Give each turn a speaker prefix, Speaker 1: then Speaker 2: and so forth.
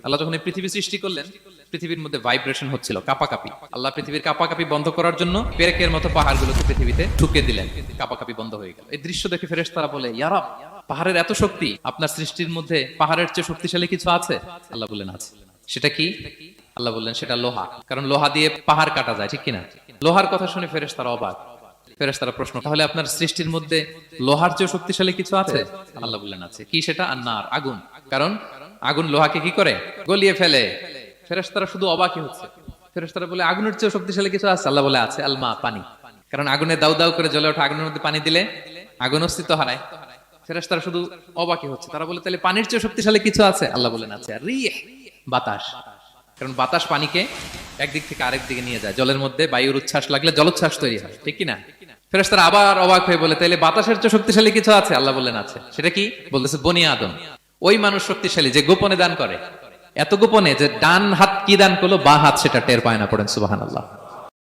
Speaker 1: আল্লাহ যখন এই পৃথিবী সৃষ্টি করলেন, পৃথিবীর মধ্যে ভাইব্রেশন হচ্ছিল, কাঁপাকাঁপি। আল্লাহ পৃথিবীর কাঁপাকাঁপি বন্ধ করার জন্য পেরেকের মতো পাহাড়গুলোকে পৃথিবীতে ঠুকে দিলেন, কাঁপাকাঁপি বন্ধ হয়ে গেল। এই দৃশ্য দেখে ফেরেশতারা বলে, ইয়া রব, পাহাড়ের এত শক্তি, আপনার সৃষ্টির মধ্যে পাহাড়ের চেয়ে শক্তিশালী কিছু আছে? আল্লাহ বললেন আছে। সেটা কি? আল্লাহ বললেন সেটা লোহা, কারণ লোহা দিয়ে পাহাড় কাটা যায়, ঠিক কিনা? লোহার কথা শুনে ফেরেশতারা অবাক। ফেরেশতারা প্রশ্ন, তাহলে আপনার সৃষ্টির মধ্যে লোহার চেয়ে শক্তিশালী কিছু আছে? আল্লাহ বললেন আছে। কি সেটা? আন্নার, আগুন। কারণ আগুন লোহাকে কি করে? গলিয়ে ফেলে। ফেরেশতারা শুধু অবাকই হচ্ছে। ফেরেশতারা বলে, আগুনের চেয়ে শক্তিশালী কিছু আছে? আল্লাহ বলে আছে, আলমা, পানি। কারণ আগুনে দাউ দাউ করে জ্বলে ওঠা আগুনের মধ্যে পানি দিলে আগুন অস্তিত্ব হারায়। ফেরেশতারা শুধু অবাকই হচ্ছে। তারা বলে, তাহলে পানির চেয়ে শক্তিশালী কিছু আছে? আল্লাহ বলেন আছে, আর রিহ, বাতাস। কারণ বাতাস পানিকে একদিক থেকে আরেক দিকে নিয়ে যায়। জলের মধ্যে বায়ুর উচ্ছ্বাস লাগলে জলোচ্ছ্বাস তৈরি হয়, ঠিক কিনা? ফেরেশতারা আবার অবাক হয়ে বলে, তাইলে বাতাসের চেয়ে শক্তিশালী কিছু আছে? আল্লাহ বললেন আছে। সেটা কি? বলতেছে বনি আদম। ওই মানুষ শক্তিশালী যে গোপনে দান করে, এত গোপনে যে ডান হাত কি দান করলো, বাঁ হাত সেটা টের পায় না। পড়েন সুবহানাল্লাহ।